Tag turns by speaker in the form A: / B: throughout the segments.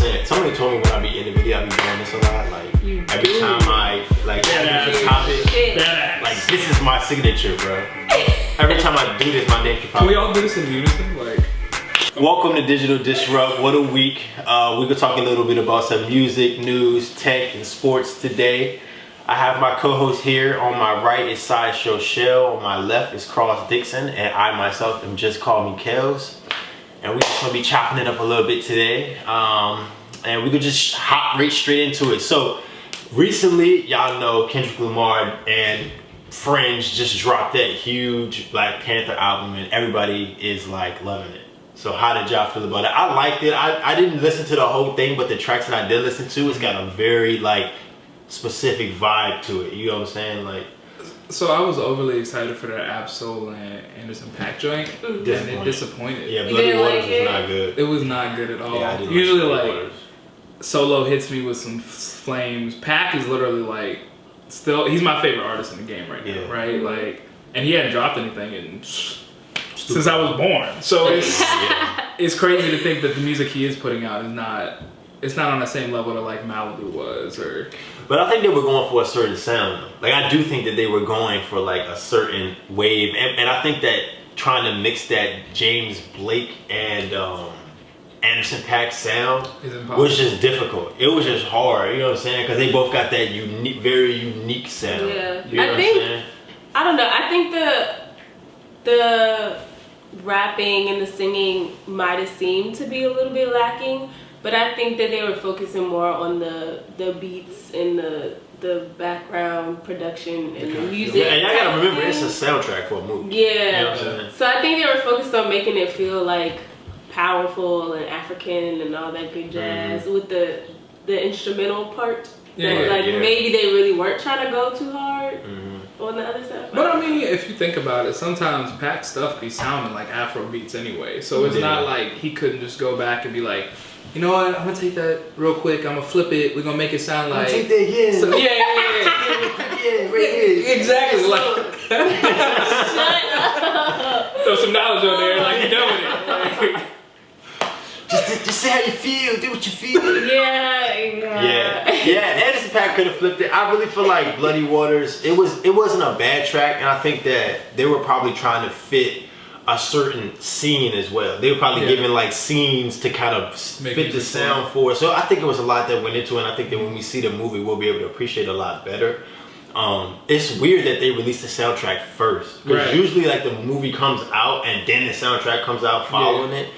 A: 100%. Somebody told me when I be in the video, I be doing this a lot. Like every time I like introduce a topic, like this is my signature, bro. Every time I do this, my name should probably.
B: Can we all do this in unison? Like,
A: welcome to Digital Disrupt. What a week. We could talk a little bit about some music, news, tech, and sports today. I have my co-host here. On my right is Sideshow Shell. On my left is Cross Dixon, and I myself am just called me Kels. And we're just gonna be chopping it up a little bit today. And we could just hop right straight into it. So recently, y'all know Kendrick Lamar and Fringe just dropped that huge Black Panther album, and everybody is like loving it. So how did y'all feel about it? I liked it. I didn't listen to the whole thing, but the tracks that I did listen to, it's got a very like specific vibe to it. You know what I'm saying? Like,
B: so I was overly excited for that Absol and Anderson .Paak joint, and it disappointed.
A: Yeah, Bloody Waters was not good.
B: It was not good at all.
A: Yeah, I didn't
B: usually
A: like
B: Solo hits me with some flames. Paak is literally like still he's my favorite artist in the game right now, right? Like, and he hadn't dropped anything since I was born. So it's crazy to think that the music he is putting out is not. It's not on the same level that like Malibu was, or.
A: But I think they were going for a certain sound. Like I do think that they were going for like a certain wave, and I think that trying to mix that James Blake and Anderson .Paak sound was just difficult. It was just hard. You know what I'm saying? Because they both got that unique, very unique sound.
C: Yeah,
A: you know what I'm saying?
C: I don't know. I think the rapping and the singing might have seemed to be a little bit lacking. But I think that they were focusing more on the beats and the background production and the music.
A: Yeah, and y'all gotta remember, it's a soundtrack for a movie.
C: Yeah.
A: You know what I'm saying? So
C: I think they were focused on making it feel like powerful and African and all that good jazz with the instrumental part. Maybe they really weren't trying to go too hard on the other side.
B: But I mean, if you think about it, sometimes Pac stuff be sounding like Afro beats anyway. So it's not like he couldn't just go back and be like, you know what? I'm gonna take that real quick. I'm gonna flip it. We're gonna make it sound like.
A: Take that, yeah.
B: So, exactly. Like,
C: Shut up.
B: throw some knowledge on there, like you know with it.
A: Just say how you feel. Do what you feel.
C: Yeah.
A: Anderson .Paak could have flipped it. I really feel like Bloody Waters. It wasn't a bad track, and I think that they were probably trying to fit a certain scene as well. They were probably giving like scenes to kind of fit the sound for it. So I think it was a lot that went into it, and I think that when we see the movie, we'll be able to appreciate it a lot better. It's weird that they released the soundtrack first, because usually like the movie comes out and then the soundtrack comes out following it.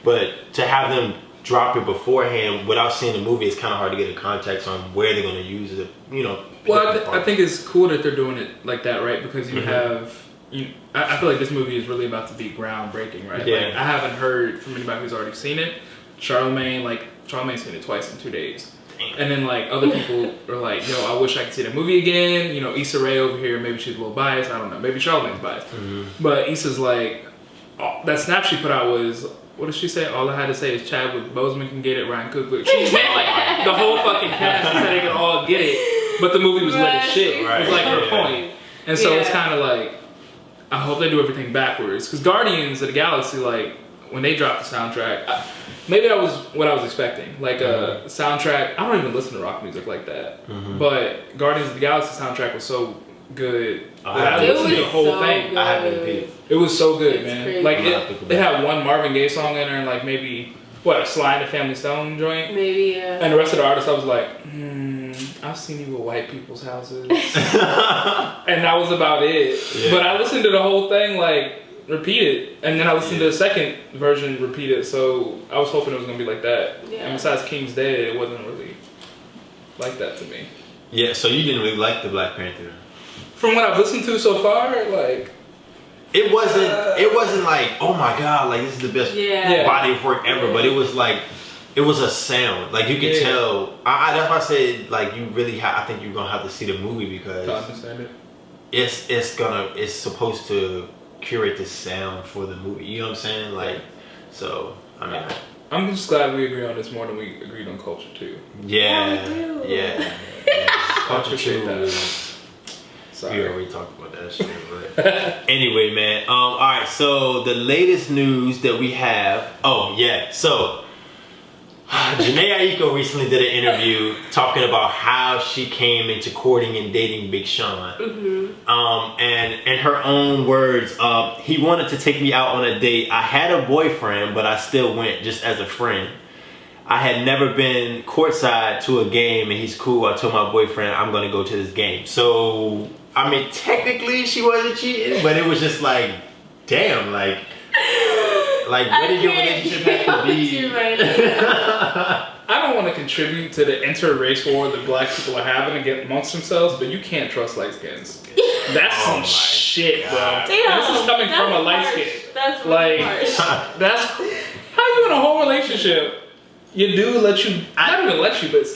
A: But to have them drop it beforehand without seeing the movie, it's kind of hard to get a context on where they're going to use it. You know.
B: Well, I think it's cool that they're doing it like that, right? Because you have. I feel like this movie is really about to be groundbreaking, right?
A: Yeah.
B: Like, I haven't heard from anybody who's already seen it. Charlamagne's seen it twice in 2 days. And then like other people are like, yo, I wish I could see the movie again. You know, Issa Rae over here, maybe she's a little biased. I don't know. Maybe Charlamagne's biased. But Issa's like, that snap she put out was, what did she say? All I had to say is Chadwick Boseman can get it, Ryan Coogler. She was like the whole fucking cast said they could all get it. But the movie was lit as shit. It was like her point. And so it's kind of like, I hope they do everything backwards. Because Guardians of the Galaxy, like, when they dropped the soundtrack, maybe that was what I was expecting. Like a soundtrack, I don't even listen to rock music like that. But Guardians of the Galaxy soundtrack was so good. I listened to the whole thing.
C: Good.
A: I haven't repeated.
B: It was so good, man.
C: Crazy.
B: Like, it had one Marvin Gaye song in there and like maybe, a Sly and the Family Stone joint?
C: Maybe, yeah.
B: And the rest of the artists, I was like, I've seen you at white people's houses. And that was about it. Yeah. But I listened to the whole thing, like, repeated. And then I listened to the second version repeated. So I was hoping it was going to be like that. Yeah. And besides King's Dead, it wasn't really like that to me.
A: Yeah, so you didn't really like the Black Panther?
B: From what I've listened to so far, like...
A: It wasn't like, oh my God, like this is the best body of work ever. But it was like, it was a sound. Like you could tell. That's why I said like you really I think you're gonna have to see the movie because
B: to understand it.
A: It's supposed to curate the sound for the movie. You know what I'm saying? Like, so I mean.
B: I'm just glad we agree on this more than we agreed on Culture 2.
A: Yeah. Culture 2.
B: Sorry.
A: We already talked about that shit, but anyway, man. All right, so the latest news that we have. Oh yeah, so Jhene Aiko recently did an interview talking about how she came into courting and dating Big Sean. And in her own words, he wanted to take me out on a date. I had a boyfriend, but I still went just as a friend. I had never been courtside to a game, and he's cool. I told my boyfriend I'm going to go to this game. So, I mean, technically she wasn't cheating, but it was just like, damn, like what did your relationship have to be?
B: I don't want to contribute to the inter-race war that black people are having amongst themselves, but you can't trust light skins. That's some shit, bro.
C: Damn,
B: and this is coming from a light skin.
C: That's really harsh.
B: That's how you in a whole relationship. Your dude let you, not even let you, but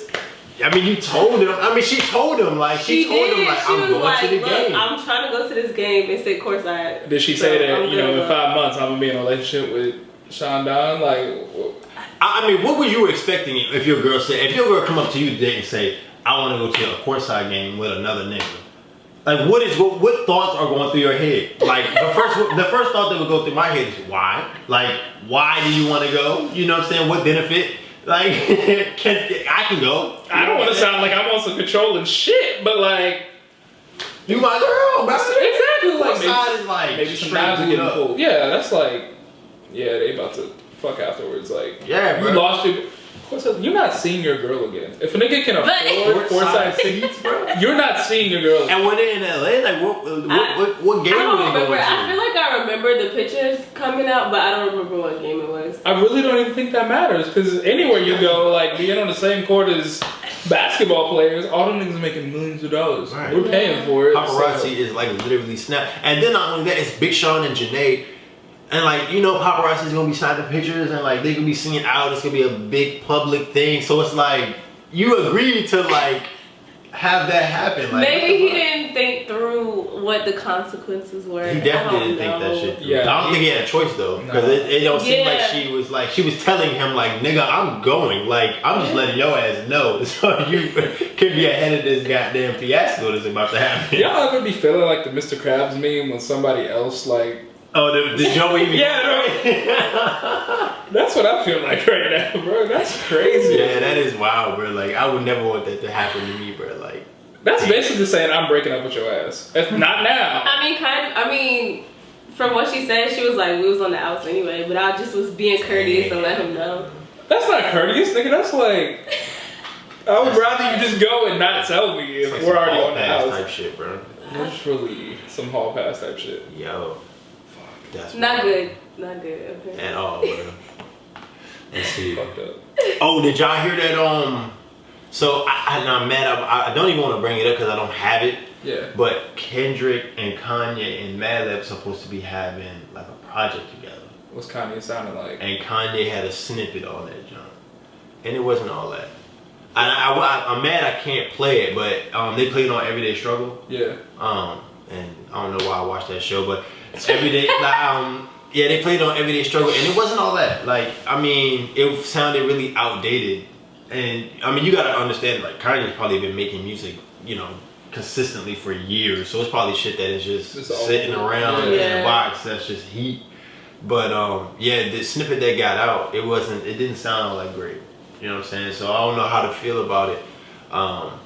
A: I mean, you told him. I mean, she told him like
C: she
A: told him like I'm going to the
C: look,
A: game.
C: I'm trying to go to this game and sit courtside.
B: Did she say that in 5 months I'm gonna be in a relationship with Sean Don? Like,
A: I mean, what were you expecting if your girl come up to you today and say, I want to go to a courtside game with another nigga? Like, what thoughts are going through your head? Like, the first thought that would go through my head is why? Like, why do you want to go? You know what I'm saying? What benefit? Like, I can go.
B: I don't want to sound like I'm also controlling shit, but like,
A: you my girl, bro.
B: Exactly. Like,
A: courtside is like
B: maybe some guys are getting pulled. Yeah, that's like, yeah, they about to fuck afterwards. Like,
A: yeah, bro.
B: You lost your. You're not seeing your girl again. If a nigga can afford courtside seats, bro, you're not seeing your girl again.
A: And when they're in LA, like what game were they going to?
C: I feel like I remember the pictures coming out, but I don't remember what game it was.
B: I really don't even think that matters, because anywhere you go, like being on the same court as basketball players, all them niggas are making millions of dollars. Right. We're paying for it.
A: Paparazzi is like literally snap. And then not only that, it's Big Sean and Jhene. And like, you know, paparazzi's gonna be snapping pictures and like they gonna be singing out. It's gonna be a big public thing. So it's like you agreed to like have that happen. Like,
C: maybe he didn't think through what the consequences were.
A: He definitely didn't think that shit through.
B: Yeah,
A: I don't think he had a choice though, because it don't seem like she was telling him like, nigga, I'm going. Like, I'm just letting your ass know so you can be ahead of this goddamn fiasco that's about to happen.
B: Y'all ever be feeling like the Mr. Krabs meme when somebody else like?
A: Oh, the Joey.
B: Yeah, that's what I feel like right now, bro. That's crazy.
A: Yeah, that is wild, bro. Like, I would never want that to happen to me, bro. Like,
B: that's basically saying I'm breaking up with your ass. Not now.
C: I mean, from what she said, she was like, we was on the outs anyway, but I just was being courteous and let him know.
B: That's not courteous, nigga. That's like, I would rather you just go and not tell me if we're already on the outs.
A: Type shit, bro.
B: Literally some hall pass type shit.
A: Yo. That's
C: not good. Not good. Okay.
A: At all, bro. Let's see.
B: Fucked up.
A: Oh, did y'all hear that? So I'm mad. I don't even want to bring it up because I don't have it.
B: Yeah.
A: But Kendrick and Kanye and Madlib supposed to be having like a project together.
B: What's Kanye sounding like?
A: And Kanye had a snippet on that jump, and it wasn't all that. I'm mad I can't play it, but they played on Everyday Struggle.
B: Yeah.
A: And I don't know why I watched that show, but everyday, yeah, they played on Everyday Struggle, and it wasn't all that. Like, I mean, it sounded really outdated, and I mean, you gotta understand, like, Kanye's probably been making music, you know, consistently for years, so it's probably shit that is just sitting around in a box that's just heat. But yeah, the snippet that got out, it didn't sound all that great. You know what I'm saying? So I don't know how to feel about it.
B: I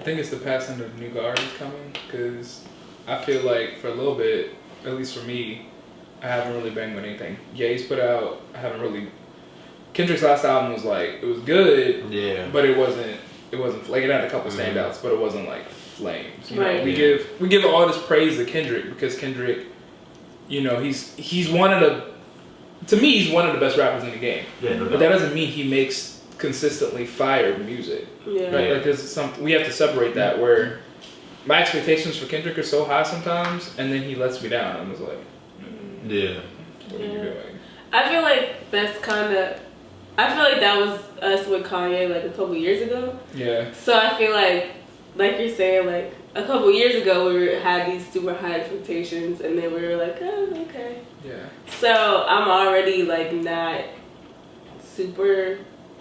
B: think it's the passing of the new guard is coming, because I feel like for a little bit, at least for me, I haven't really banged with anything. Ye's put out, I haven't really. Kendrick's last album was like, it was good,
A: yeah,
B: but it wasn't like, it had a couple standouts, but it wasn't like flames. You know, we give all this praise to Kendrick because Kendrick, you know, he's one of the best rappers in the game.
A: Yeah,
B: but that doesn't mean he makes consistently fire music.
C: Yeah.
B: Right? Like, there's we have to separate that, where my expectations for Kendrick are so high sometimes, and then he lets me down. I'm just like,
A: yeah,
B: what are you doing?
C: I feel like that was us with Kanye like a couple years ago.
B: Yeah.
C: So I feel like you're saying, like a couple years ago we had these super high expectations, and then we were like, oh, okay.
B: Yeah.
C: So I'm already like not super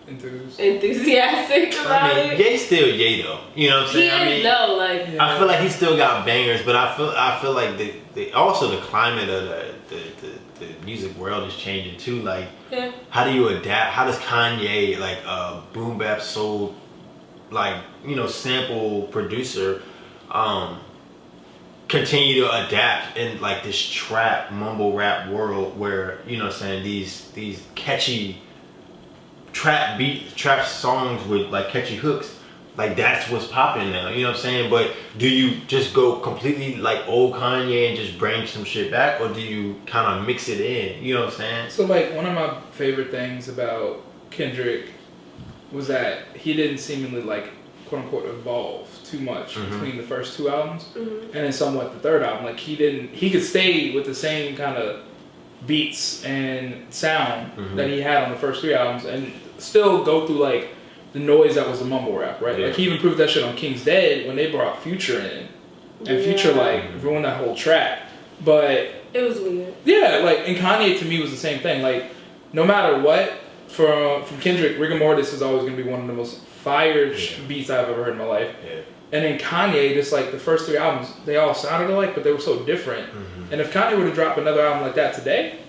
C: enthusiastic about it.
A: Ye's still Ye though. You know what I'm saying?
C: I
A: feel like he still got bangers, but I feel like the also the climate of the the music world is changing too. Like,
C: Yeah.
A: how do you adapt? How does Kanye, like boom bap soul, like, you know, sample producer, continue to adapt in like this trap mumble rap world where, you know what I'm saying, these catchy trap songs with like catchy hooks, like that's what's popping now, you know what I'm saying? But do you just go completely like old Kanye and just bring some shit back, or do you kind of mix it in, you know what I'm saying?
B: So like one of my favorite things about Kendrick was that he didn't seemingly like quote unquote evolve too much between the first two albums and then somewhat the third album. Like he could stay with the same kind of beats and sound that he had on the first three albums and still go through like the noise that was the mumble rap, right?
A: Yeah.
B: Like he even proved that shit on King's Dead when they brought Future in, and Future like ruined that whole track. But
C: It was weird.
B: yeah, like, and Kanye to me was the same thing. Like, no matter what, from Kendrick, Rigor Mortis is always gonna be one of the most fire beats I've ever heard in my life.
A: Yeah.
B: And then Kanye, just like the first three albums, they all sounded alike, but they were so different. And if Kanye were to drop another album like that today,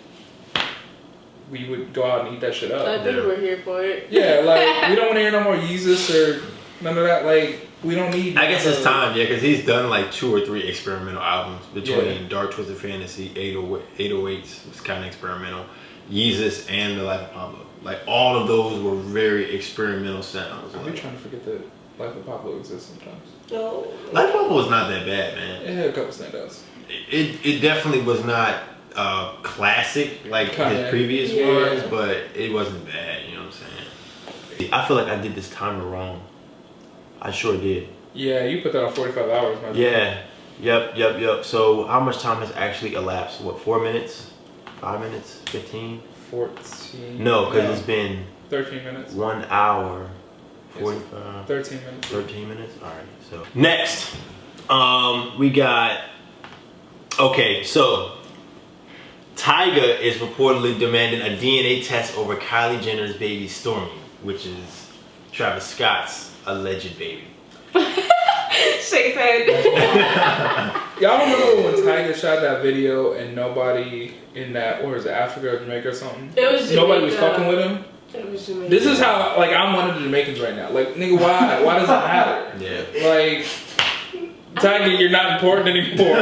B: we would go out and eat that shit up.
C: I think we're here for it.
B: Yeah, like, we don't want to hear no more Yeezus or none of that. Like, we don't need.
A: I guess it's time, yeah, because he's done like 2 or 3 experimental albums between Dark Twisted Fantasy, 808s was kind of experimental, Yeezus, and The Life of Pablo. Like, all of those were very experimental sounds.
B: I'll be trying to forget that Life of Pablo exists sometimes.
C: No.
A: Life of Pablo was not that bad, man.
B: It had a couple standouts.
A: It definitely was not classic like his previous ones, but it wasn't bad, you know what I'm saying? I feel like I did this timer wrong. I sure did.
B: Yeah, you put that on 45 hours, my
A: Yeah. Yep. So how much time has actually elapsed? What, 4 minutes? 5 minutes? 15?
B: 14.
A: No, because it's been
B: 13 minutes.
A: 1 hour, 45.
B: 13 minutes.
A: 13 minutes? Alright, so. Next, we got, okay, so Tyga is reportedly demanding a DNA test over Kylie Jenner's baby Stormy, which is Travis Scott's alleged baby.
C: Shakes head.
B: Y'all remember when Tyga shot that video and nobody in that, or is it Africa or Jamaica or something?
C: It was Jamaica.
B: Nobody was fucking with him?
C: It was Jamaica.
B: This is how, like, I'm one of the Jamaicans right now. Like, nigga, why? Why does it matter?
A: Yeah.
B: Like, Tyga, you're not important anymore.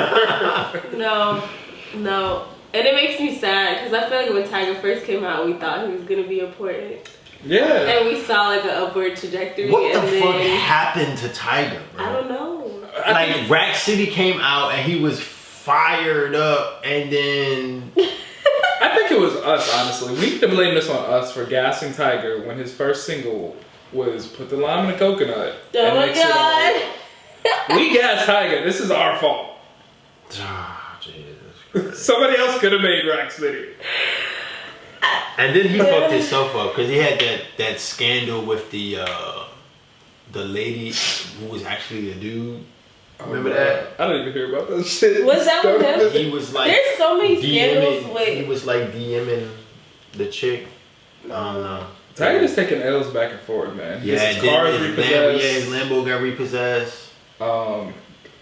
C: No. And it makes me sad because I feel like when Tyga first came out, we thought he was going to be important.
B: Yeah.
C: And we saw like an upward trajectory.
A: What the
C: and
A: fuck
C: then,
A: happened to Tyga, bro?
C: I don't know.
A: Like, Rack City came out and he was fired up, and then
B: I think it was us, honestly. We need to blame this on us for gassing Tyga when his first single was Put the Lime in the Coconut.
C: Oh my
B: Mix It All. We gassed Tyga. This is our fault.
A: Jesus Christ.
B: Somebody else could have made Rack City.
A: And then he fucked himself up because he had that scandal with the lady who was actually a dude. Remember that?
B: I don't even hear about that shit.
C: Was that with him?
A: He was like,
C: there's so many scandals
A: he
C: with.
A: was like DMing the chick. I don't know.
B: Tyga just taking L's back and forth, man.
A: Yeah,
B: his cars repossessed.
A: his Lambo got repossessed.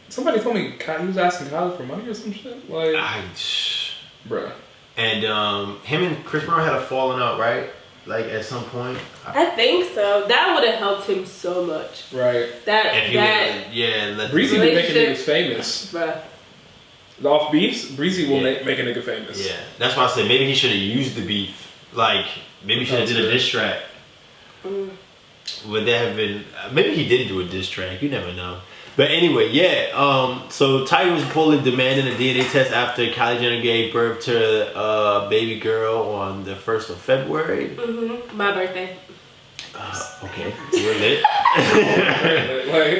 B: Somebody told me he was asking Kylie for money or some shit. Like, bruh.
A: And him and Chris Brown had a falling out, right? Like at some point.
C: I think so. That would have helped him so much.
B: Right.
A: Breezy
B: be making niggas famous.
C: Bruh.
B: The off beefs, Breezy will make a nigga famous.
A: Yeah, that's why I said maybe he should have used the beef. Like maybe he should have did a diss track. Would that have been? Maybe he did do a diss track. You never know. But anyway, yeah. So Tyga was reportedly demanding a DNA test after Kylie Jenner gave birth to a baby girl on the 1st of February.
C: My birthday.
A: Okay, we're lit.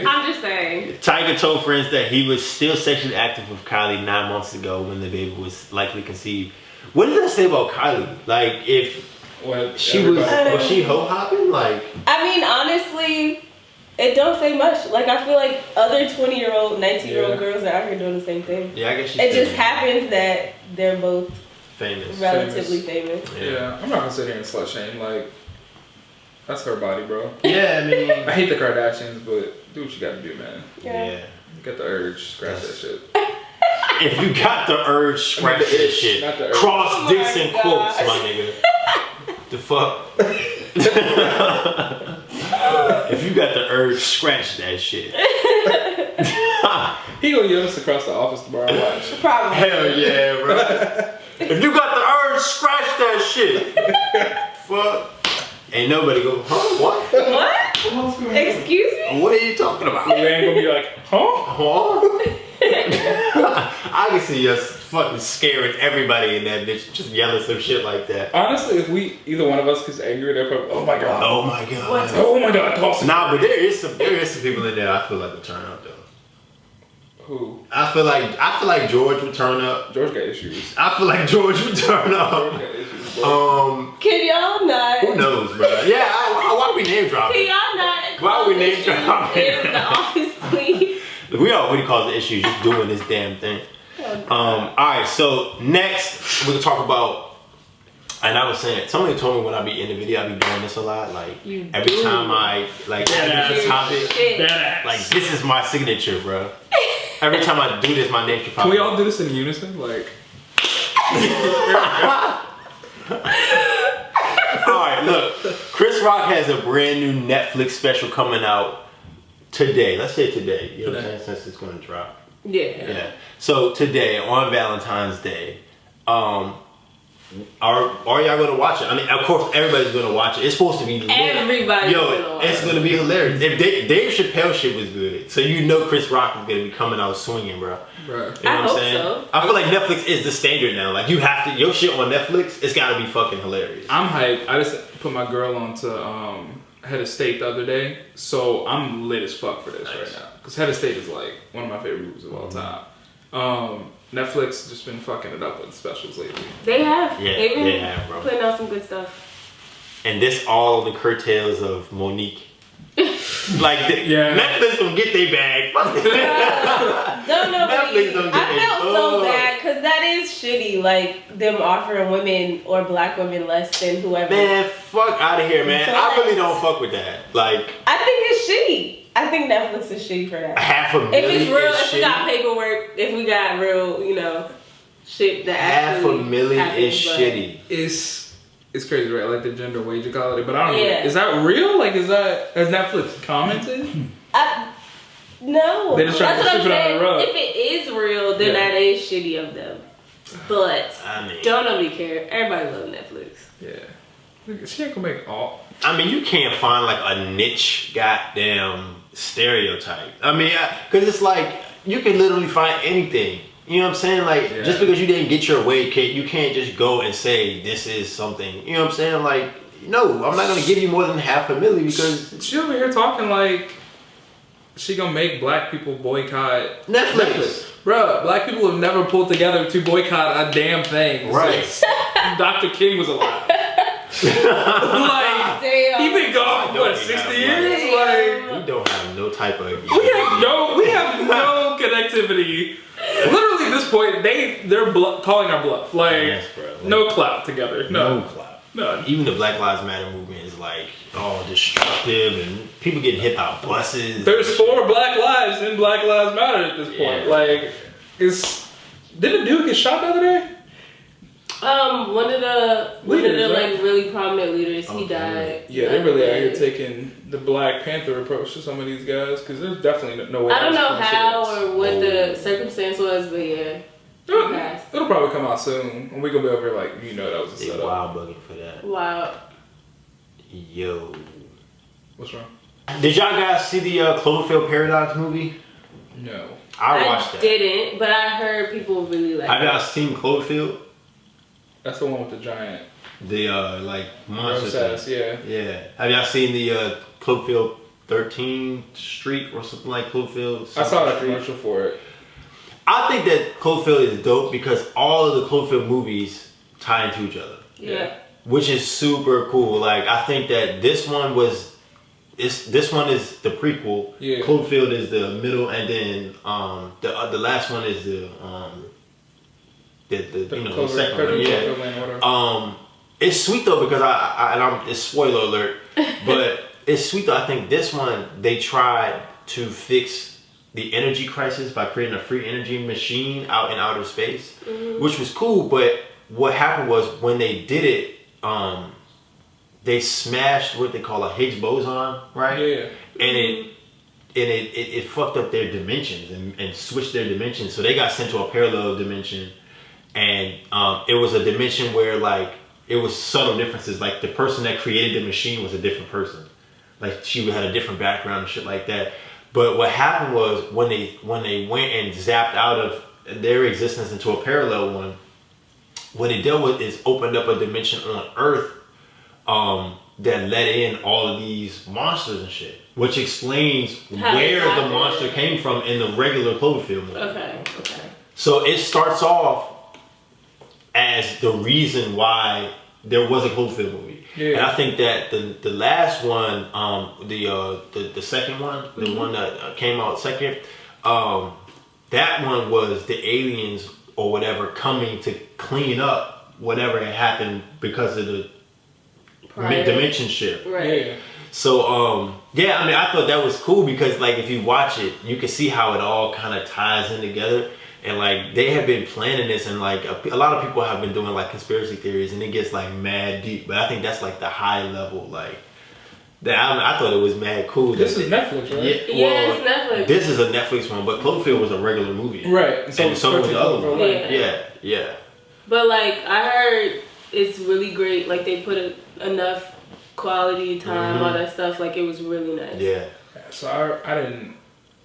C: I'm just saying.
A: Tyga told friends that he was still sexually active with Kylie 9 months ago when the baby was likely conceived. What does that say about Kylie? Like, if she was she hoe hopping? Like,
C: I mean, honestly, it don't say much. Like, I feel like other 20-year-old, 19-year-old girls are out here doing the same thing.
A: Yeah, I guess
C: it just happens that they're both
A: famous,
C: relatively famous.
B: Yeah, I'm not gonna sit here and slut shame. Like, that's her body, bro.
A: Yeah, I mean,
B: I hate the Kardashians, but do what you gotta do, man.
C: Yeah.
B: You got the urge, scratch that shit.
A: If you got the urge, scratch
B: the
A: that
B: itch,
A: shit.
B: not the urge.
A: Cross
C: Oh
A: dicks
C: my
A: and quotes,
C: gosh.
A: my nigga. The fuck? If you got the urge, scratch that shit.
B: He gonna yell us across the office tomorrow. Watch.
C: Probably.
A: Hell yeah, bro. If you got the urge, scratch that shit. Fuck. Ain't nobody go, huh? What?
C: What? Excuse me?
A: What are you talking about?
B: You ain't gonna be like, huh?
A: Huh? I can see us fucking scaring everybody in that bitch, just yelling some shit like that.
B: Honestly, if either one of us gets angry, they're probably, oh my god.
A: Oh my god.
C: What?
B: Oh my god, toss it.
A: Nah, but there is some people in there I feel like would turn up though.
B: Who?
A: I feel like George would turn up.
B: George got issues.
A: I feel like George would turn
B: George
A: up.
B: got issues, bro.
C: Can y'all not?
A: Who knows, bro? Yeah, why we name
C: Can
A: dropping?
C: y'all not?
A: Why we name
C: issues
A: dropping?
C: in the office, please?
A: We already caused the issue just doing this damn thing. Alright, so next we're gonna talk about, and I was saying, somebody told me when I be in the video, I be doing this a lot. Like
C: You
A: every
C: do.
A: time I like
B: Yeah,
A: add this topic,
C: Shit.
B: Badass.
A: like this is my signature, bro. Every time I do this, my name should pop
B: Can we
A: up.
B: all do this in unison? Like,
A: Alright, look. Chris Rock has a brand new Netflix special coming out today. Let's say today. You know what I'm saying? Since it's gonna drop.
C: Yeah.
A: Yeah. So today, on Valentine's Day, are y'all gonna watch it? I mean, of course, everybody's gonna watch it. It's supposed to be lit.
C: Everybody's gonna watch
A: it's
C: it.
A: gonna be hilarious. If Dave Chappelle shit was good, so you know Chris Rock is gonna be coming out swinging, bro.
B: bro.
A: You know what
C: I
A: I'm
C: hope
A: saying?
C: so.
A: I feel like Netflix is the standard now. Like you have to, your shit on Netflix, it's gotta be fucking hilarious.
B: I'm hyped. I just put my girl onto Head of State the other day, so I'm lit as fuck for this
A: Nice.
B: right now. Because Head of State is like one of my favorite movies of all time. Netflix just been fucking it up with specials lately.
C: They have.
A: Yeah,
C: They've been
A: they have, bro.
C: putting out some good stuff.
A: And this all on the curtails of Monique. Like
B: Yeah.
A: Netflix gonna get their bag. Fuck it.
C: Don't know.
A: Netflix don't get
C: I
A: it.
C: felt so
A: Oh.
C: bad because that is shitty. Like them offering women or black women less than whoever.
A: Man, fuck out of here, man. I really don't fuck with that. Like
C: I think it's shitty. I think Netflix is shitty for that.
A: $500,000
C: If it's real,
A: is
C: if we
A: shitty.
C: got paperwork, if we got real, you know, shit that actually
A: $500,000
C: happens,
A: is
C: but-
A: shitty.
B: It's crazy, right? Like the gender wage equality, but I don't know.
C: Yeah.
B: Is that real? Like, has Netflix commented?
C: No.
B: They just trying
C: That's
B: to
C: what I'm
B: sweep it under
C: saying.
B: the rug.
C: If it is real, then
B: Yeah.
C: that is shitty of them. But
A: I mean,
C: don't nobody care. Everybody loves Netflix.
B: Yeah. She ain't gonna make all.
A: I mean, you can't find like a niche goddamn stereotype. I mean, because it's like you can literally find anything. You know what I'm saying? Like,
B: Yeah.
A: just because you didn't get your way, Kate, you can't just go and say this is something. You know what I'm saying? Like, no, I'm not gonna give you more than $500,000 because
B: She over here talking like she gonna make black people boycott
A: Netflix.
B: Bruh, black people have never pulled together to boycott a damn thing
A: Right.
B: since Dr. King was alive. Like,
C: Damn.
B: he been gone for what,
A: Don't
B: 60
A: be
B: years?
C: Damn.
B: Like,
A: We don't have no type of.
B: we have no connectivity. Literally, at this point, they're calling our bluff. Like,
A: Yes, bro. Like,
B: no clout together.
A: no
B: No,
A: clout.
B: none.
A: Even the Black Lives Matter movement is like all destructive and people getting hit by buses.
B: There's 4 black lives in Black Lives Matter at this point.
A: Yeah.
B: Like, didn't a dude get shot the other day?
C: One of the
B: Leaders, right?
C: like really prominent leaders, he
A: Okay.
C: died.
B: Yeah, they're really out here taking the Black Panther approach to some of these guys because there's definitely no way.
C: I don't
B: that's
C: know how
B: coincidence.
C: or what the circumstance was, but yeah.
B: It'll probably come out soon, and we're gonna be over here like, you know, that was a
A: They
B: setup.
A: wild bugging for that.
C: Wow.
A: Yo.
B: What's wrong?
A: Did y'all guys see the Cloverfield Paradox movie?
B: No.
A: I watched that.
C: Didn't, but I heard people really like
A: Have
C: it.
A: y'all seen Cloverfield?
B: That's the one with the giant
A: The like monster
B: process.
A: thing.
B: Yeah.
A: Yeah. Have y'all seen the Cloverfield 13th Street or something like Cloverfield?
B: I saw that
A: Street?
B: commercial for it.
A: I think that Cloverfield is dope because all of the Cloverfield movies tie into each other,
C: Yeah.
A: which is super cool. Like I think that this one is the prequel.
B: Yeah.
A: Cloverfield is the middle, and then the last one is the you know the second one. Yeah. It's sweet though because it's spoiler alert, but it's sweet though. I think this one they tried to fix the energy crisis by creating a free energy machine out in outer space, which was cool. But what happened was when they did it, they smashed what they call a Higgs boson, right?
B: Yeah.
A: And it fucked up their dimensions and switched their dimensions. So they got sent to a parallel dimension, and it was a dimension where like it was subtle differences. Like the person that created the machine was a different person. Like she had a different background and shit like that. But what happened was when they went and zapped out of their existence into a parallel one, what it did was is opened up a dimension on Earth that let in all of these monsters and shit, which explains where the monster came from in the regular Cloverfield movie.
C: Okay.
A: So it starts off as the reason why there was a Cloverfield movie.
B: Yeah.
A: And I think that the last one, the second one, the one that came out second, that one was the aliens or whatever coming to clean up whatever had happened because of the dimension shift.
C: Right.
B: Yeah.
A: So yeah, I mean, I thought that was cool because like if you watch it, you can see how it all kind of ties in together. And like they have been planning this, and like a lot of people have been doing like conspiracy theories, and it gets like mad deep. But I think that's like the high level, like that. I thought it was mad cool.
B: This is Netflix, right?
C: Yeah, it's Netflix.
A: This is a Netflix one, but Cloverfield was a regular movie,
B: Right.
A: And so was the other one.
C: Yeah.
A: Yeah.
C: But like I heard, it's really great. Like they put enough quality time, all that stuff. Like it was really nice.
A: Yeah.
B: So I didn't.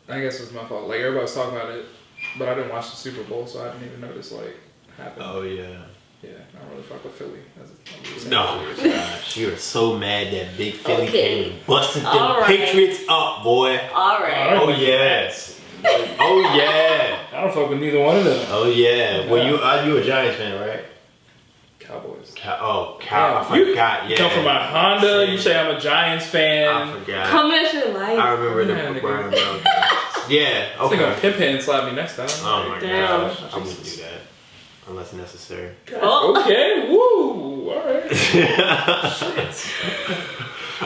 B: I guess it was my fault. Like everybody was talking about it, but I didn't watch the Super Bowl, so I didn't even know this like happened.
A: Oh yeah.
B: Yeah, I don't really fuck with Philly.
A: No, gosh, you are so mad that Big Philly
C: Okay.
A: came and busted them
C: All right.
A: Patriots up, boy.
C: All right.
A: Oh yes. Oh yeah.
B: I don't fuck with neither one of them.
A: Oh yeah. Well, you a Giants fan, right?
B: Cowboys.
A: I
B: Damn,
A: forgot.
B: You come from a Honda. You say I'm a Giants fan.
A: I forgot.
C: Come at your life.
A: I remember
B: Yeah,
A: the
B: nigga.
A: Brian Bell. Yeah.
B: I think a
A: Okay.
B: pip hand slap me next time.
A: Oh my
C: Damn.
A: gosh, I wouldn't do that unless necessary.
C: Oh.
B: Okay. Woo. All right.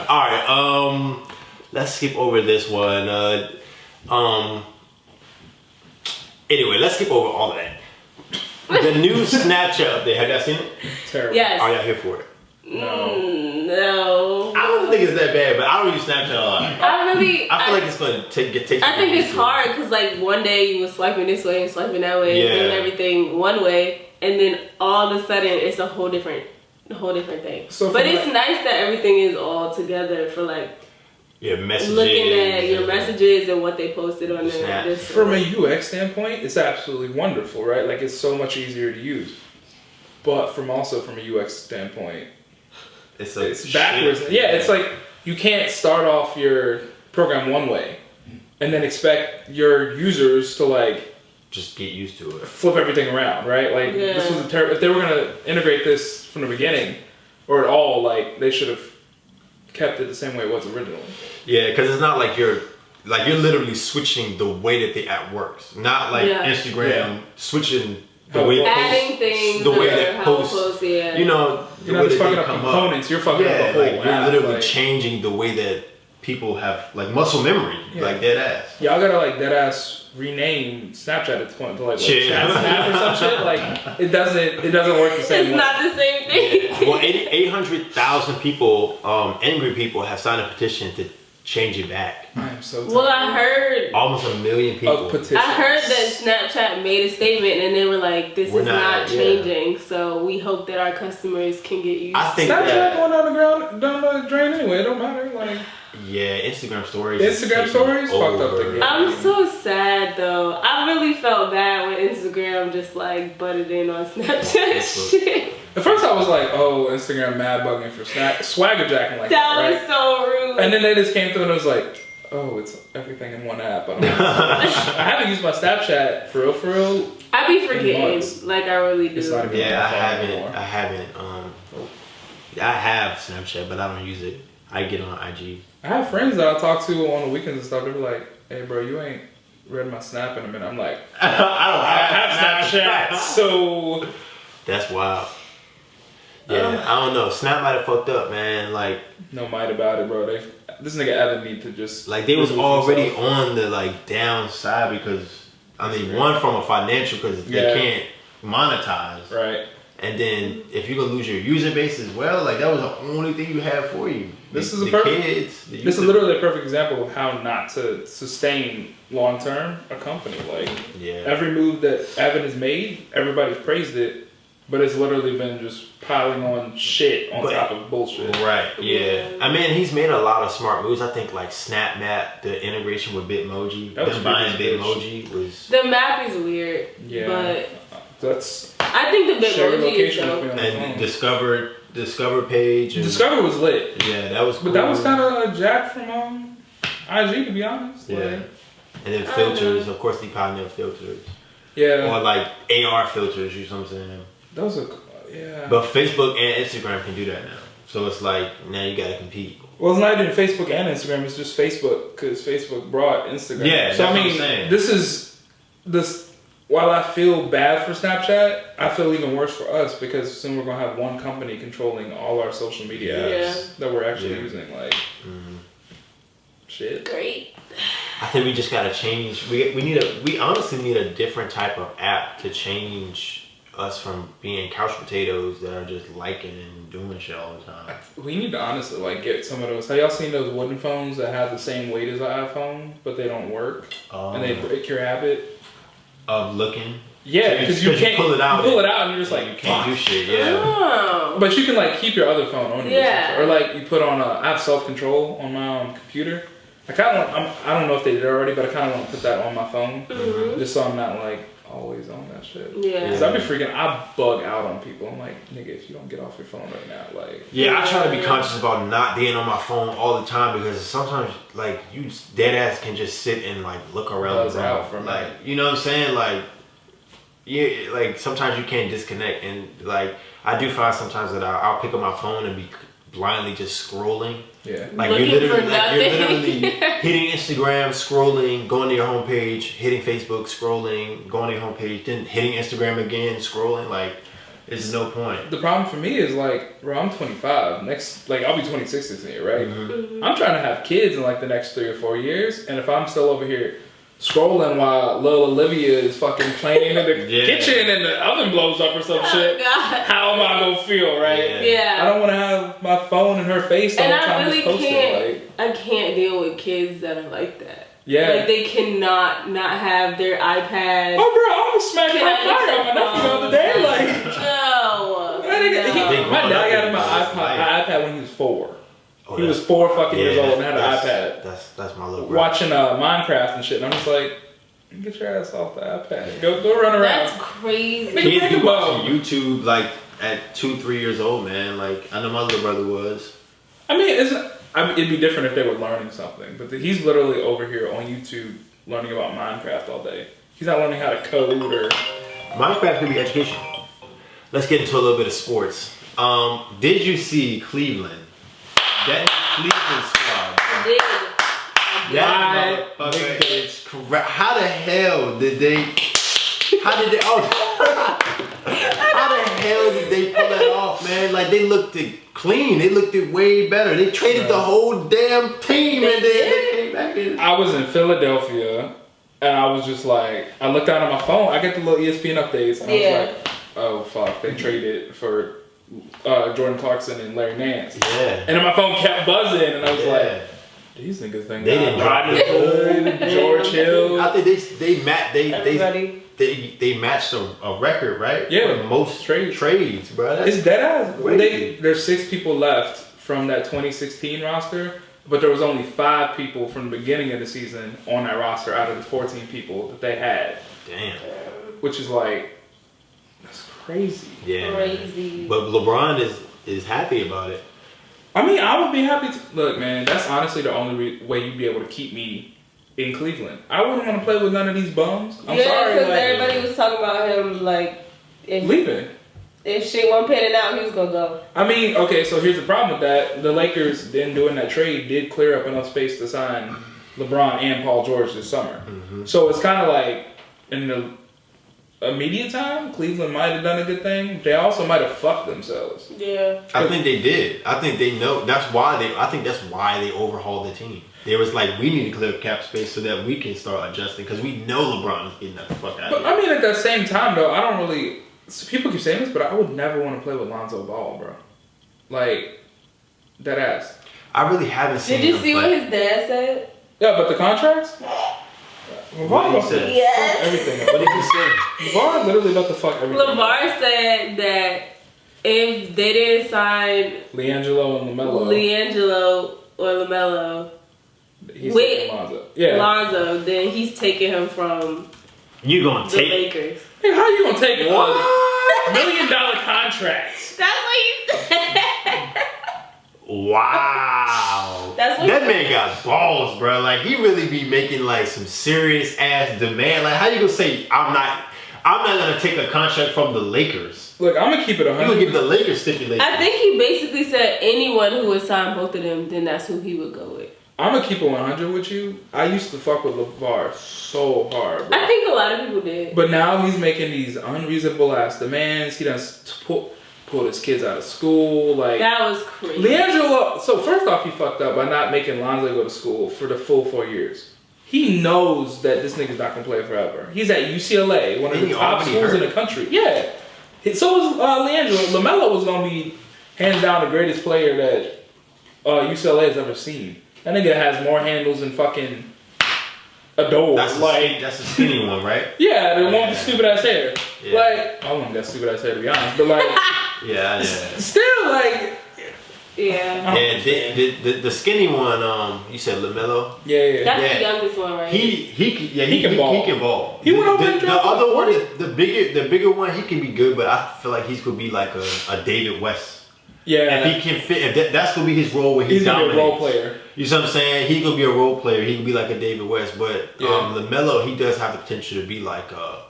A: All right. Let's skip over this one. Anyway, let's skip over all of that. The new Snapchat update. Have y'all seen it?
B: Terrible.
C: Yes.
A: Are y'all here for it?
C: No.
A: I don't think it's that bad, but I don't use Snapchat a lot.
C: I
A: feel like it's going to take.
C: I think it's hard because like one day you was swiping this way and swiping that way and doing everything one way, and then all of a sudden it's a whole different thing.
B: So
C: but
B: from
C: it's nice that everything is all together for like
A: Your messages.
C: looking at your messages and what they posted on
A: Snap.
C: there.
B: From a UX standpoint, it's absolutely wonderful, right? Like it's so much easier to use. But from a UX standpoint,
A: It's
B: backwards. Yeah, it's like you can't start off your program one way and then expect your users to like
A: just get used to it.
B: flip everything around, right? Like this was if they were gonna integrate this from the beginning or at all, like they should have kept it the same way it was originally.
A: Yeah, because it's not like you're literally switching the way that the app works. Not like Instagram switching the way
C: adding things,
A: the way that posts. You know,
B: you're not just fucking up components. You're fucking up the whole
A: like,
B: app.
A: you're literally
B: like,
A: changing the way that people have like muscle memory, like dead ass.
B: Y'all gotta like dead ass rename Snapchat at this point to like
A: Shit.
B: Chat Snap or some shit. Like it doesn't work the same
C: It's
B: way.
C: not the same thing.
A: Well, 800,000 people, angry people, have signed a petition to change it back.
B: I am so tired.
C: Well, I heard
A: Almost 1 million people.
B: of petitions.
C: I heard that Snapchat made a statement and they were like, "This
A: We're
C: is
A: not-
C: not changing." So we hope that our customers can get used.
A: I think
B: Snapchat
A: that
B: going down the drain anyway. It don't matter. Like
A: Instagram stories.
B: Instagram stories fucked up the game.
C: I'm so sad though. I really felt bad when Instagram just like butted in on Snapchat shit.
B: At first I was like, oh, Instagram mad bugging for swagger jacking like that,
C: That
B: right?
C: was so rude.
B: And then they just came through and it was like, oh, it's everything in one app. I haven't used my Snapchat for real.
C: I be
B: months.
C: forgetting, like I really do.
B: It's not even
A: Yeah,
B: on my phone anymore.
A: I haven't. I have Snapchat, but I don't use it. I get on IG.
B: I have friends that I talk to on the weekends and stuff. They were like, hey, bro, you ain't read my Snap in a minute. I'm like,
A: I
B: I have Snapchat, so...
A: That's wild. Yeah, I don't know. Snap might have fucked up, man. Like,
B: No might about it, bro. This nigga Evan need to just
A: like they was
B: remove
A: already
B: himself.
A: on the like downside because I mean, one from a financial because they can't monetize,
B: right.
A: and then if you gonna lose your user base as well, like that was the only thing you had for you.
B: This
A: the
B: is a perfect.
A: kids.
B: This is literally a perfect example of how not to sustain long term a company. Like every move that Evan has made, everybody's praised it, but it's literally been just piling on shit on top of bullshit.
A: Right. Yeah. I mean, he's made a lot of smart moves. I think like SnapMap, the integration with Bitmoji, them buying Bitmoji was.
C: The map is weird.
B: Yeah.
C: But
B: that's.
C: I think the
B: Share
C: Bitmoji is
B: location
C: dope.
A: And Discover page. And,
B: Discover was lit.
A: Yeah, that was cool.
B: But that was kind of jacked from IG, to be honest.
A: Yeah.
B: Like,
A: and then filters, of course, they pioneered filters.
B: Yeah.
A: Or like AR filters, you know what I'm saying?
B: Those are, yeah.
A: But Facebook and Instagram can do that now. So it's like, now you gotta compete.
B: Well, it's not even Facebook and Instagram, it's just Facebook, because Facebook brought Instagram.
A: Yeah,
B: so
A: that's
B: I mean,
A: what I'm saying.
B: this, while I feel bad for Snapchat, I feel even worse for us, because soon we're gonna have one company controlling all our social media apps that we're actually using, like, shit.
C: Great.
A: I think we just gotta change. We honestly need a different type of app to change us from being couch potatoes that are just liking and doing shit all the time.
B: We need to honestly like get some of those. Have y'all seen those wooden phones that have the same weight as an iPhone, but they don't work and they break your habit
A: of looking?
B: Yeah, because you can't
A: pull it out.
B: You pull it out and you're just like,
A: you can't do shit.
C: Yeah. Oh.
B: But you can like keep your other phone on you.
C: Yeah.
B: Or like you put on I have self-control on my computer. I kind of I don't know if they did already, but I kind of want to put that on my phone just so I'm not like always on that shit.
C: Yeah.
B: Because I be freaking, I bug out on people. I'm like, nigga, if you don't get off your phone right now, like.
A: Yeah, I try to be conscious about not being on my phone all the time because sometimes like you dead ass can just sit and like look around the room.
B: For
A: like, you know what I'm saying? Like, yeah, like sometimes you can't disconnect, and like I do find sometimes that I'll pick up my phone and be blindly just scrolling.
B: Yeah.
A: Like you're literally hitting Instagram, scrolling, going to your homepage, hitting Facebook, scrolling, going to your homepage, then hitting Instagram again, scrolling. Like, there's no point.
B: The problem for me is like, bro, I'm 25. Next, like, I'll be 26 this year, right?
C: Mm-hmm.
B: I'm trying to have kids in like the next 3 or 4 years, and if I'm still over here scrolling while little Olivia is fucking playing in the kitchen and the oven blows up or some shit,
C: God.
B: how am I gonna feel, right?
C: Yeah.
B: I don't want to have my phone in her face the whole time.
C: And I really
B: it's posted,
C: can't. I can't deal with kids that are like that.
B: Yeah.
C: Like they cannot not have their iPad.
B: Oh, bro, I was smacking my fire on my nephew the other day, like.
C: No.
B: My dad got him an iPad when he was 4. Oh, he was 4 fucking years old and had an iPad.
A: That's my little brother.
B: Watching Minecraft and shit, and I'm just like, get your ass off the iPad. Go run around.
C: That's crazy.
A: Kids be watching YouTube like at 2-3 years old, man. Like I know my little brother was.
B: I mean, it'd be different if they were learning something, but he's literally over here on YouTube learning about Minecraft all day. He's not learning how to code or.
A: Minecraft could be education. Let's get into a little bit of sports. Did you see Cleveland? That Cleveland squad.
C: I did.
A: That motherfucker is correct. How the hell did they? How the hell did they pull that off, man? Like they looked it clean. They looked it way better. They traded the whole damn team and they came back in.
B: I was in Philadelphia and I was just like, I looked down at my phone. I get the little ESPN updates and I was like, oh fuck, they traded for Jordan Clarkson and Larry Nance.
A: Yeah.
B: And then my phone kept buzzing and I was like, these niggas think
A: they didn't
B: Rodney Hood, George Hill.
A: I think they matched a record, right?
B: Yeah.
A: For most trades, bro. That's
B: it's dead ass. There's 6 people left from that 2016 roster, but there was only 5 people from the beginning of the season on that roster out of the 14 people that they had.
A: Damn.
B: Which is like, that's crazy.
A: Yeah.
C: Crazy.
A: But LeBron is happy about it.
B: I mean, I would be happy to look, man. That's honestly the only way you'd be able to keep me in Cleveland. I wouldn't want to play with none of these bums. I'm sorry,
C: because everybody was talking about him like
B: leaving.
C: If shit wasn't panning out, he was gonna go.
B: I mean, okay, so here's the problem with that. The Lakers then doing that trade did clear up enough space to sign LeBron and Paul George this summer. Mm-hmm. So it's kind of like in the immediate time, Cleveland might have done a good thing. They also might have fucked themselves.
C: Yeah.
A: I think they did. I think they know. I think that's why they overhauled the team. They was like, we need to clear cap space so that we can start adjusting because we know LeBron is getting that the fuck out of
B: But
A: here.
B: I mean, at the same time, though, I don't really. So people keep saying this, but I would never want to play with Lonzo Ball, bro. Like, that ass.
A: I really haven't seen
C: Did you
A: him
C: see what
A: play.
C: his dad said?
B: Yeah, but the contracts?
A: What did he say?
C: Yes.
B: Everything.
A: What did he say?
B: LeVar literally about to fuck everything.
C: LeVar said that if they didn't sign
B: LiAngelo and LaMelo.
C: LiAngelo or LaMelo,
B: He's
C: Wait.
B: taking Lonzo. Yeah.
C: Lonzo, then he's taking him from
A: You gonna
C: the
A: take?
C: Lakers.
B: Hey, how you gonna take it?
A: What?
B: $1 million contracts.
C: That's what he said.
A: Wow.
C: That's what
A: that
C: he
A: man got balls, bro. Like he really be making like some serious ass demand. Like how you gonna say I'm not gonna take a contract from the Lakers?
B: Look, I'm gonna keep it
A: You gonna
B: 100.
A: give the Lakers stipulation?
C: I think he basically said anyone who would sign both of them, then that's who he would go with.
B: I'm gonna keep it 100 with you. I used to fuck with LeVar so hard, bro.
C: I think a lot of people did.
B: But now he's making these unreasonable ass demands. He done pulled his kids out of school. Like
C: That was crazy.
B: LiAngelo. So first off, he fucked up by not making Lonzo go to school for the full 4 years. He knows that this nigga's not gonna play forever. He's at UCLA, one of
A: And
B: the
A: he
B: top
A: already
B: schools in
A: hurt.
B: the country. Yeah. So was LiAngelo. LaMelo was gonna be hands down the greatest player that UCLA has ever seen. That nigga has more handles than fucking Adore.
A: That's the skinny one, right?
B: Yeah, the one with the stupid ass hair.
A: Yeah.
B: Like, all of them got stupid ass hair to be honest, but like,
A: Yeah.
B: still like,
C: Yeah.
A: Yeah, the skinny one. You said LaMelo.
B: yeah.
C: That's
A: Yeah.
C: the youngest one, right?
B: He can ball.
A: He can ball.
B: He went over and
A: the
B: dropped
A: other
B: like
A: one, the bigger one, he can be good, but I feel like he's gonna be like a David West.
B: Yeah.
A: If he can fit, if that's gonna be his role when
B: He's gonna be a role
A: dominates.
B: player.
A: You see what I'm saying? He's gonna be a role player. He can be like a David West, but
B: Yeah.
A: LaMelo, he does have the potential to be like a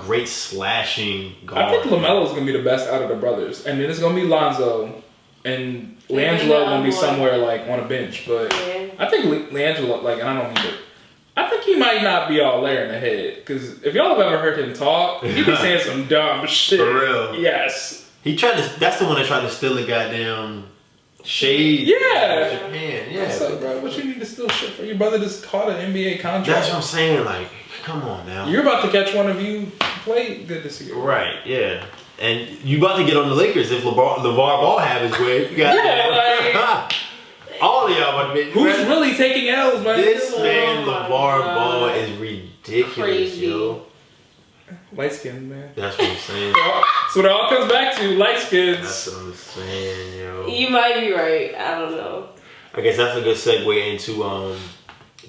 A: great slashing guard.
B: I think LaMelo's gonna be the best out of the brothers, and then it's gonna be Lonzo, and LiAngelo gonna be somewhere like on a bench. But
C: Yeah.
B: I think LiAngelo, like, and I don't need it. I think he might not be all there in the head, because if y'all have ever heard him talk, he be saying some dumb shit.
A: For real.
B: Yes.
A: He tried to. That's the one that tried to steal the goddamn shade.
B: Yeah.
A: from Japan. Yeah.
B: What's up, bro? What you need to steal shit for? Your brother just caught an NBA contract.
A: That's what I'm saying. Like, come on now.
B: You're about to catch one of you play. Good to see you.
A: Right. Yeah. And you about to get on the Lakers if LeVar Ball have his way. You got
B: Yeah,
A: all of y'all about to be.
B: Who's really taking L's, man?
A: This man,
C: my
A: LeVar
C: God.
A: Ball, is ridiculous,
C: Crazy.
A: yo.
B: Light skinned, man.
A: That's what I'm saying.
B: So it all comes back to light skins.
A: That's what I'm saying, yo.
C: You might be right. I don't know.
A: I guess that's a good segue into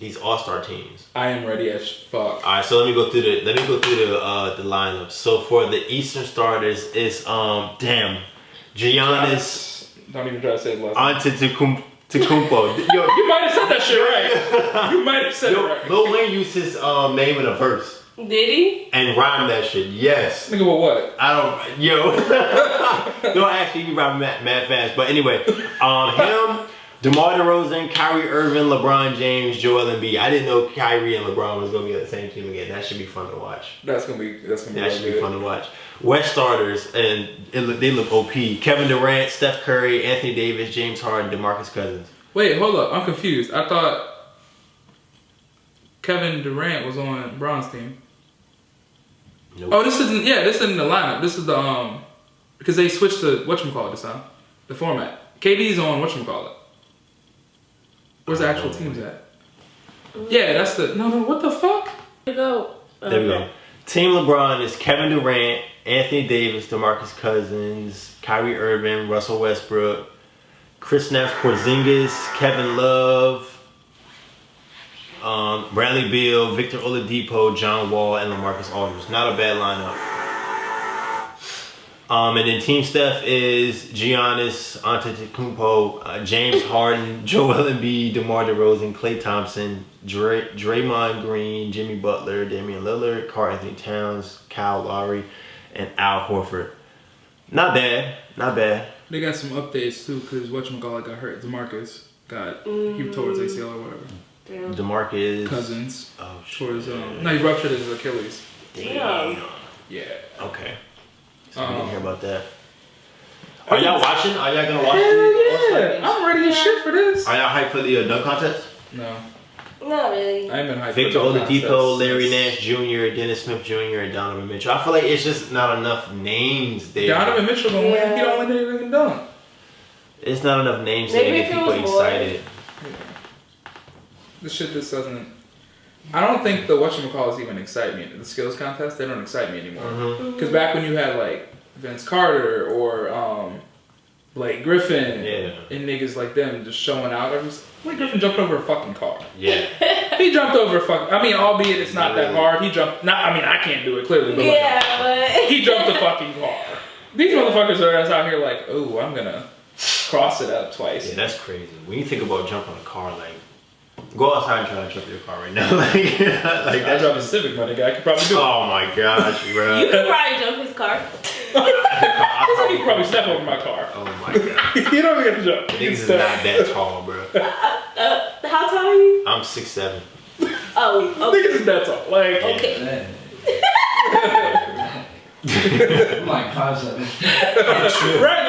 A: these All-Star teams.
B: I am ready as fuck.
A: All right, so let me go through the lineup. So for the Eastern starters, it's Giannis
B: Don't even try to say his last name.
A: Antetokounmpo. Yo,
B: You might have said that shit right. You might have said it right.
A: Lil Wayne used his name in a verse
C: Did he?
A: and rhymed that shit. Yes.
B: Nigga, well, what?
A: I don't, yo. Don't actually be rhyming mad fast. But anyway, him, DeMar DeRozan, Kyrie Irving, LeBron James, Joel Embiid. I didn't know Kyrie and LeBron was gonna be on the same team again. That should be fun to watch.
B: That's gonna be
A: That
B: real
A: should be
B: good.
A: fun to watch. West starters, and they look OP. Kevin Durant, Steph Curry, Anthony Davis, James Harden, DeMarcus Cousins.
B: Wait, hold up. I'm confused. I thought Kevin Durant was on Bron's team.
A: Nope.
B: Oh, this isn't the lineup. This is the because they switched to whatchamacallit this time. The format. KD's on whatchamacallit. Where's the actual teams at? Yeah, that's the no. What the fuck?
C: There you go.
A: There we go. Team LeBron is Kevin Durant, Anthony Davis, DeMarcus Cousins, Kyrie Irving, Russell Westbrook, Chris Nash, Porzingis, Kevin Love, Bradley Beal, Victor Oladipo, John Wall, and LaMarcus Aldridge. Not a bad lineup. And then Team Steph is Giannis Antetokounmpo, James Harden, Joel Embiid, DeMar DeRozan, Klay Thompson, Draymond Green, Jimmy Butler, Damian Lillard, Karl Anthony Towns, Kyle Lowry, and Al Horford. Not bad. Not bad.
B: They got some updates too, because whatchamacallit got hurt. DeMarcus got he tore his ACL or whatever.
C: Damn.
A: DeMarcus
B: Cousins
A: Oh
B: tore
A: shit.
B: his no, he ruptured his Achilles.
C: Damn.
B: Yeah.
A: Okay. So we didn't hear about that. Are y'all watching? Are y'all gonna watch the
B: Yeah, I'm ready as shit for this.
A: Are y'all hyped for the dunk contest?
B: No,
C: Not really.
B: I ain't been hyped
A: Victor
B: for the
A: Oladipo,
B: contest
A: Larry
B: since-
A: Nance Jr., Dennis Smith Jr., and Donovan Mitchell. I feel like it's just not enough names there.
B: Donovan Mitchell gonna win. He don't win anything dunk.
A: It's not enough names there to
C: Maybe
A: get
C: if it
A: people
C: was more.
A: excited.
B: The shit just doesn't. I don't think the whatchamacallits even excite me. The skills contest, they don't excite me anymore.
A: Mm-hmm.
B: Because back when you had like Vince Carter or Blake Griffin and niggas like them just showing out Blake Griffin jumped over a fucking car.
A: Yeah.
B: He jumped over a fucking. I mean, albeit it's not that hard. He jumped. I mean, I can't do it clearly, but
C: But
B: he jumped the fucking car. These motherfuckers are out here like, oh, I'm gonna cross it up twice.
A: Yeah, that's crazy. When you think about jumping a car, like, go outside and try to jump your car right now. like
B: I
A: that's
B: drive a Civic, my nigga. I could probably do it.
A: Oh my gosh, bro.
C: you could probably jump his car.
B: He could probably step over my car.
A: Oh my god.
B: You don't even get to jump.
A: Niggas is not that tall, bro.
C: How tall are you?
A: I'm 6'7".
C: Oh,
B: Niggas is that tall. Like,
C: okay.
D: I'm like 5'7".
B: right,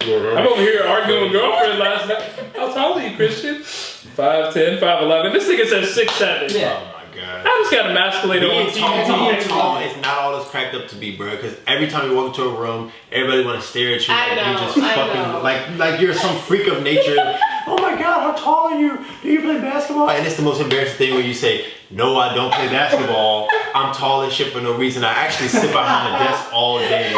B: I'm over here arguing with girlfriend last night. How tall are you, Christian? 5'10", 5'11". This nigga says 6'7".
D: Yeah.
A: Oh my god.
B: I just got emasculated on
A: Being tall is not all it's cracked up to be, bro. Because every time you walk into a room, everybody want to stare at you
C: I
A: like
C: know,
A: you just
C: I
A: fucking
C: know.
A: like you're some freak of nature. Oh my god, how tall are you? Do you play basketball? And it's the most embarrassing thing when you say, no, I don't play basketball. I'm tall as shit for no reason. I actually sit behind a desk all day,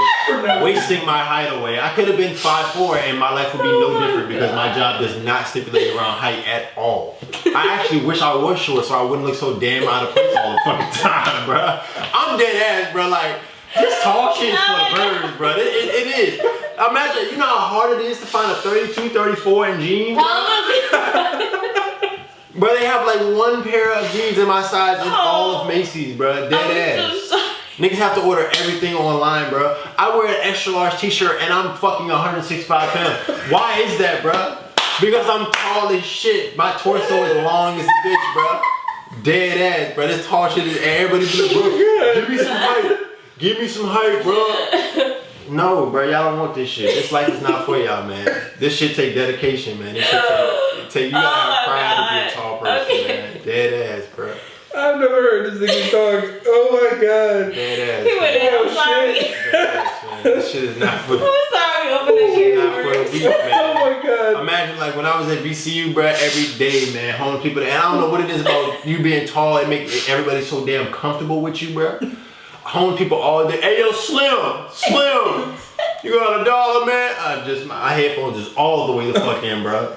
A: wasting my height away. I could have been 5'4" and my life would be no different because my job does not stipulate around height at all. I actually wish I was short so I wouldn't look so damn out of place all the fucking time, bro. I'm dead ass, bro. Like, this tall shit is for the birds, bro. It is. Imagine, you know how hard it is to find a 32, 34 in jeans? Bro, they have like one pair of jeans in my size in all of Macy's, bro. Dead ass. Niggas have to order everything online, bro. I wear an extra large t-shirt and I'm fucking 165 pounds. Why is that, bro? Because I'm tall as shit. My torso is long as a bitch, bro. Dead ass, bro. This tall shit is everybody's like, bro, give me some height. Give me some height, bro. No, bro, y'all don't want this shit. This life is not for y'all, man. This shit take dedication, man. This shit take you gotta have pride to be a tall person, man. Dead ass, bro.
B: I've never heard this nigga talk. Oh my god.
A: Dead ass.
C: He went in, I'm
B: Oh,
C: sorry.
B: shit.
A: Dead ass, man. This shit is not for the
C: I'm sorry, open the shit.
A: not for the weak,
B: Oh
A: man.
B: my god.
A: Imagine like when I was at VCU, bro, every day, man, homeless people. And I don't know what it is about you being tall. It makes everybody so damn comfortable with you, bro. Homeless people all day. Hey, yo, Slim. You got $1, man? My headphones is all the way the fuck in, bro.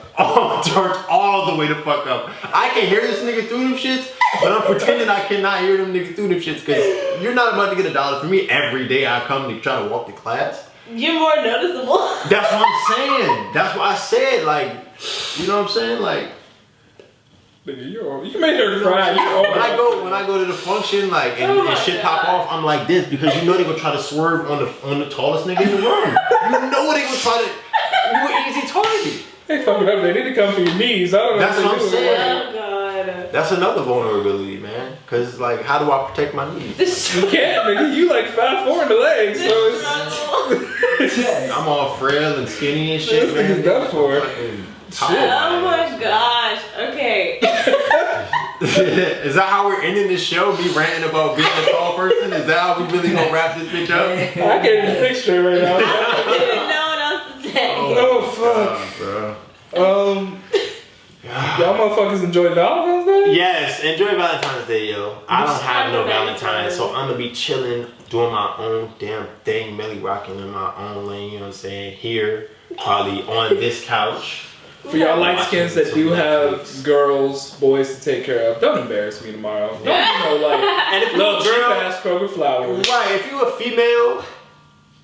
A: Turned all the way the fuck up. I can hear this nigga through them shits, but I'm pretending I cannot hear them niggas through them shits because you're not about to get $1 from me every day I come to try to walk to class.
C: You're more noticeable.
A: That's what I'm saying. That's what I said. Like, you know what I'm saying? Like,
B: Nigga, you made her cry.
A: when I go to the function, like, and shit pop off, I'm like this because you know they gonna try to swerve on the tallest nigga in the room. You know they gonna try to. You an easy target.
B: They fucking up. They need to come for your knees. I don't know.
A: That's what I'm saying.
C: Oh god.
A: That's another vulnerability, man. Cause like, how do I protect my knees?
B: You can't, nigga. You like 5'4" in the legs, so it's.
A: I'm all frail and skinny and shit,
B: This
A: man.
B: nigga's done for it.
A: Fucking
C: Oh my gosh. Okay.
A: Is that how we're ending this show? Be ranting about being a tall person? Is that how we really gonna wrap this bitch up?
B: I can't even think straight right now.
C: I don't even know what else to say.
B: Oh, fuck.
A: Bro.
B: Y'all motherfuckers enjoy Valentine's Day?
A: Yes, enjoy Valentine's Day, yo. I don't have no
C: Valentine's.
A: Valentine's, so I'm gonna be chilling, doing my own damn thing, Melly rocking in my own lane, you know what I'm saying? Here, probably on this couch.
B: For y'all light skins that do have girls, boys to take care of, don't embarrass me tomorrow. Don't,
A: And if you
B: little
A: a
B: cheap
A: girl,
B: ass Kroger flowers.
A: right, if you a female,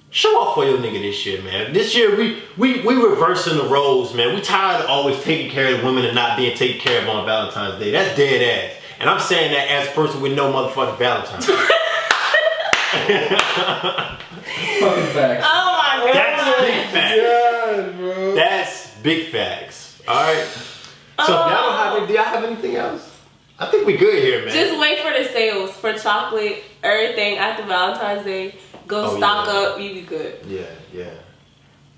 A: show off for your nigga this year, man. This year, we reversing the roles, man. We tired of always taking care of the women and not being taken care of on Valentine's Day. That's dead ass. And I'm saying that as a person with no motherfucking Valentine's.
D: Fucking facts.
C: Oh my god.
A: That's big facts.
B: God, bro.
A: That's big facts. All right. So if y'all don't have it, do y'all have anything else? I think we good here, man.
C: Just wait for the sales for chocolate, everything after Valentine's Day. Go stock up, you be good.
A: Yeah.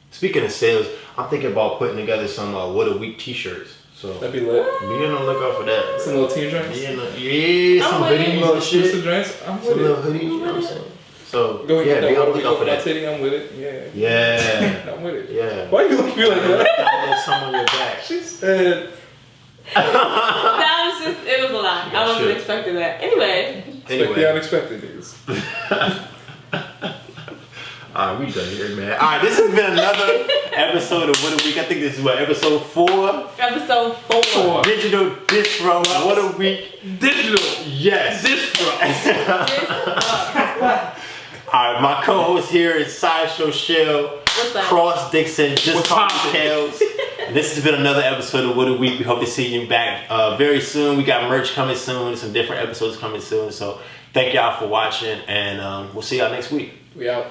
A: Speaking of sales, I'm thinking about putting together some What a Week t-shirts. So
B: That'd be lit.
A: be on the lookout for that.
B: Some little team drinks.
A: Yeah, some
C: I'm with it.
A: hoodies
B: Little
A: and shit.
B: exclusive drinks. I'm
A: Some
B: with
A: little
B: it.
A: hoodies, you know what I'm saying? So,
B: Go ahead,
A: be on the lookout for that.
B: Titty, I'm with it. Yeah.
A: Yeah.
B: I'm with it.
A: Yeah.
B: Why you look at me like that?
A: There's some on your back.
B: She said.
C: That was just, it was a lot. I wasn't
A: Shit.
C: expecting that. Anyway.
B: Expect the unexpected, niggas.
A: Alright, we done here, man. Alright, this has been another episode of What a Week. I think this is what, episode 4?
C: Episode 4.
A: Digital Distro. What a Week.
B: Digital.
A: Yes.
B: Distro.
A: Alright, my co-host here is Sideshow Shell,
C: What's that?
A: Cross Dixon, Just
B: What's
A: Talk
B: poppin'?
A: Details. This has been another episode of What a Week. We hope to see you back very soon. We got merch coming soon, some different episodes coming soon. So thank y'all for watching, and we'll see y'all next week.
B: We out.